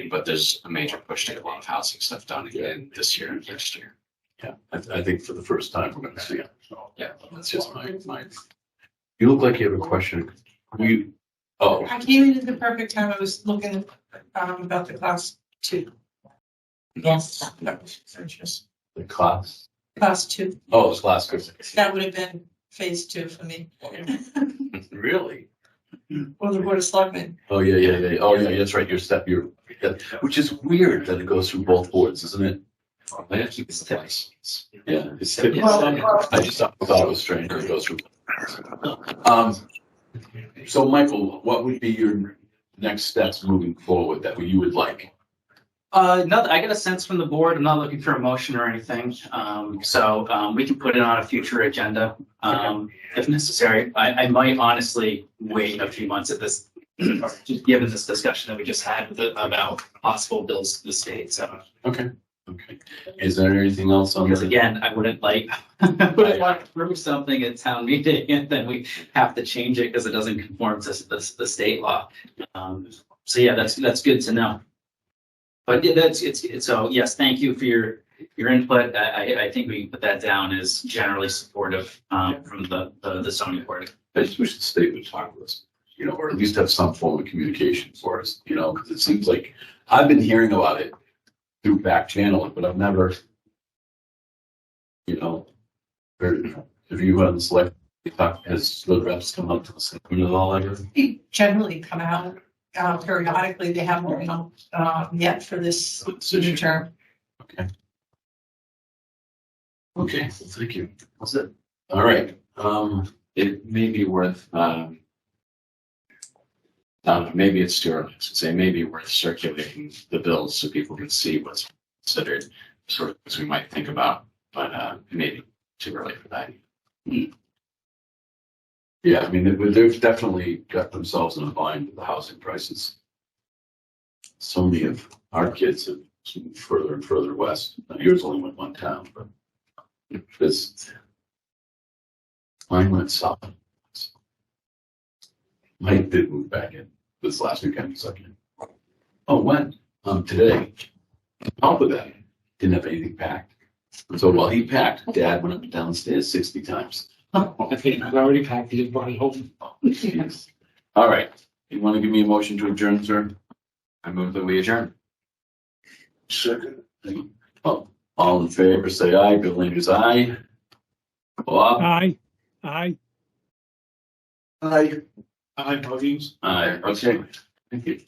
But there's a major push to get a lot of housing stuff done again this year and next year. Yeah, I think for the first time we're going to see it. So, Yeah. that's just my. You look like you have a question. Oh, I came in at the perfect time. I was looking about the class 2. Yes. the class. Class 2. Oh, it's class 2. That would have been phase 2 for me. Really? Or the Board of Selectmen. Oh, yeah. Oh, yeah, that's right. Which is weird that it goes through both boards, isn't it? It's twice. Yeah, it's typical. I just thought it was strange that it goes through. So Michael, what would be your next steps moving forward that you would like? I get a sense from the board. I'm not looking for a motion or anything. So we can put it on a future agenda if necessary. I might honestly wait a few months at this, just given this discussion that we just had about possible bills to the state. So Okay. Is there anything else on because the? again, I wouldn't want to approve something at town meeting and then we have to change it because it doesn't conform to the state law. So yeah, that's good to know. But yeah, so yes, thank you for your input. I think we can put that down as generally supportive from the zoning board. I just wish the state would talk to us, or at least have some form of communication for us, because it seems like I've been hearing about it through back channel, but I've never, heard. Have you on the select, has the reps come up to us at all ever? They generally come out periodically. They haven't come yet for this new term. Okay, thank you. That's it. All right. It may be worth, maybe it's too early to say, maybe worth circulating the bills so people can see what's considered, sort of as we might think about, but maybe too early for that. Yeah, I mean, they've definitely got themselves in a bind with the housing prices. so many of our kids have moved further and further west. Now, yours only went one town, but this, mine went south. Mike did move back in this last weekend. He's like, oh, when? Today. Help with that. Didn't have anything packed. And so while he packed, Dad went up and down the stairs 60 times. I think I've already packed it, brought it home. Jeez. All right. You want to give me a motion to adjourn, sir? I move that we adjourn. Second. Oh, all in favor, say aye. Bill Landers, aye. Bob? Aye. Aye. I Huggins. Aye. Okay. Thank you.